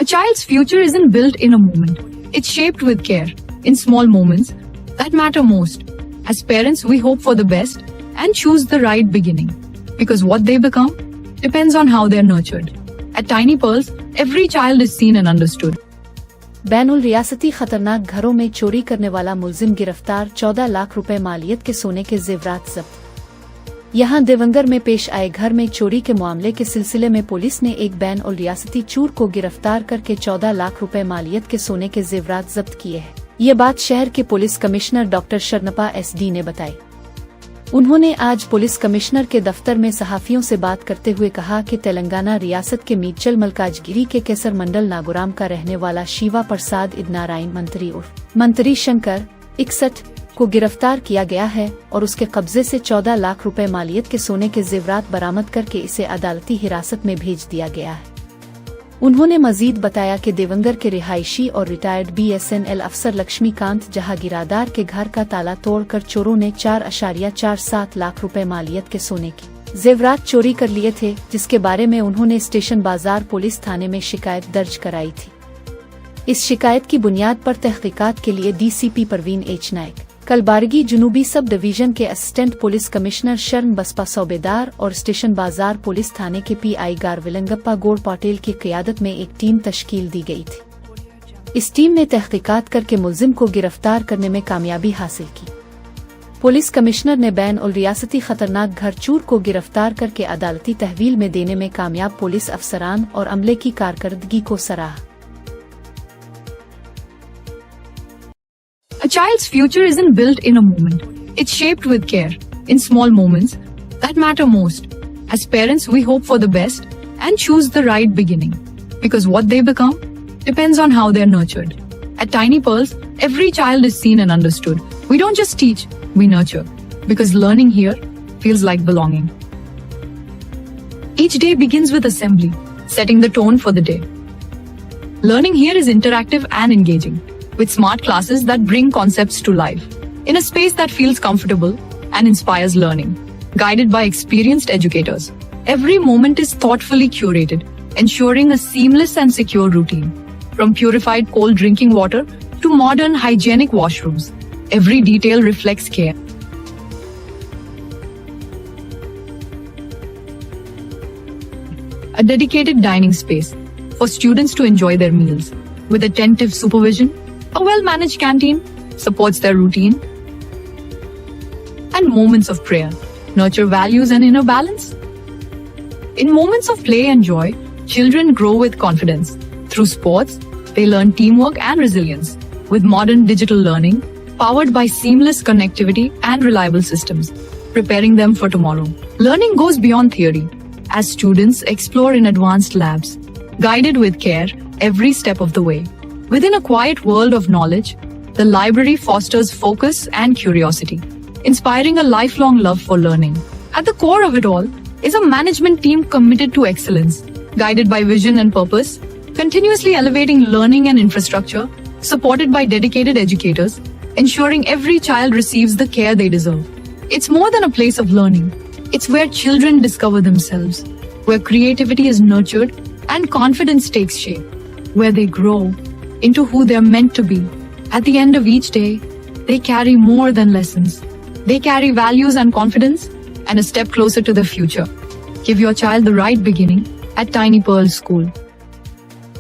A child's future isn't built in a moment. It's shaped with care, in small moments that matter most. As parents, we hope for the best and choose the right beginning. Because what they become depends on how they're nurtured. At Tiny Pearls, every child is seen and understood. बैनुल रियासती खतरनाक घरों में चोरी करने वाला मुलजिम गिरफ्तार, 14 लाख रुपए मालियत के सोने के जेवरात जब्त। यहां देवंगर में पेश आए घर में चोरी के मामले के सिलसिले में पुलिस ने एक बैनुल रियासती चोर को गिरफ्तार करके 14 लाख रुपए मालियत के सोने के जेवरात जब्त किए हैं। ये बात शहर के police commissioner doctor Sharanappa SD ने बताई। उन्होंने आज पुलिस कमिश्नर के दफ्तर में सहाफियों से बात करते हुए कहा कि तेलंगाना रियासत के मीरचल मलकाजगिरी के केसर मंडल नागुराम का रहने वाला शिवा प्रसाद इदनारायण मंत्री शंकर 61 को गिरफ्तार किया गया है और उसके कब्जे से 14 लाख रुपए मालियत के सोने के जेवरात बरामद करके इसे अदालती हिरासत में भेज दिया गया है। उन्होंने मजीद बताया कि देवंगर के रिहायशी और रिटायर्ड BSNL अफसर लक्ष्मीकांत जहांगीरादार के घर का ताला तोड़कर चोरों ने 4.47 लाख रुपए मालियत के सोने के जेवरात चोरी कर लिए थे, जिसके बारे में उन्होंने स्टेशन बाजार पुलिस थाने में शिकायत दर्ज कराई थी। इस शिकायत की बुनियाद पर तहकीकात के लिए DCP परवीन H नायक, कलबारगी जुनूबी सब डिवीजन के असिस्टेंट पुलिस कमिश्नर शरण बसपा सूबेदार और स्टेशन बाजार पुलिस थाने के PI गारविलंगप्पा गौड़ पटेल की क़ियादत में एक टीम तश्कील दी गई थी। इस टीम ने तहकीकात करके मुलजिम को गिरफ्तार करने में कामयाबी हासिल की। पुलिस कमिश्नर ने बैनुल रियासती खतरनाक घर चोर को गिरफ्तार करके अदालती तहवील में देने में कामयाब पुलिस अफसरान और अमले की कारकर्दगी को सराहा। A child's future isn't built in a moment. It's shaped with care, in small moments that matter most. As parents, we hope for the best and choose the right beginning. Because what they become depends on how they're nurtured. At Tiny Pearls, every child is seen and understood. We don't just teach, we nurture. Because learning here feels like belonging. Each day begins with assembly, setting the tone for the day. Learning here is interactive and engaging, with smart classes that bring concepts to life, in a space that feels comfortable and inspires learning, guided by experienced educators. Every moment is thoughtfully curated, ensuring a seamless and secure routine. From purified cold drinking water to modern hygienic washrooms, every detail reflects care. A dedicated dining space for students to enjoy their meals, with attentive supervision. A well-managed canteen supports their routine, and moments of prayer nurture values and inner balance. In moments of play and joy, children grow with confidence. Through sports, they learn teamwork and resilience. With modern digital learning, powered by seamless connectivity and reliable systems, preparing them for tomorrow. Learning goes beyond theory, as students explore in advanced labs, guided with care every step of the way. Within a quiet world of knowledge, the library fosters focus and curiosity, inspiring a lifelong love for learning. At the core of it all is a management team committed to excellence, guided by vision and purpose, continuously elevating learning and infrastructure, supported by dedicated educators, ensuring every child receives the care they deserve. It's more than a place of learning. It's where children discover themselves, where creativity is nurtured and confidence takes shape, where they grow into who they're meant to be. At the end of each day, they carry more than lessons. They carry values and confidence, and a step closer to the future. Give your child the right beginning at Tiny Pearls School.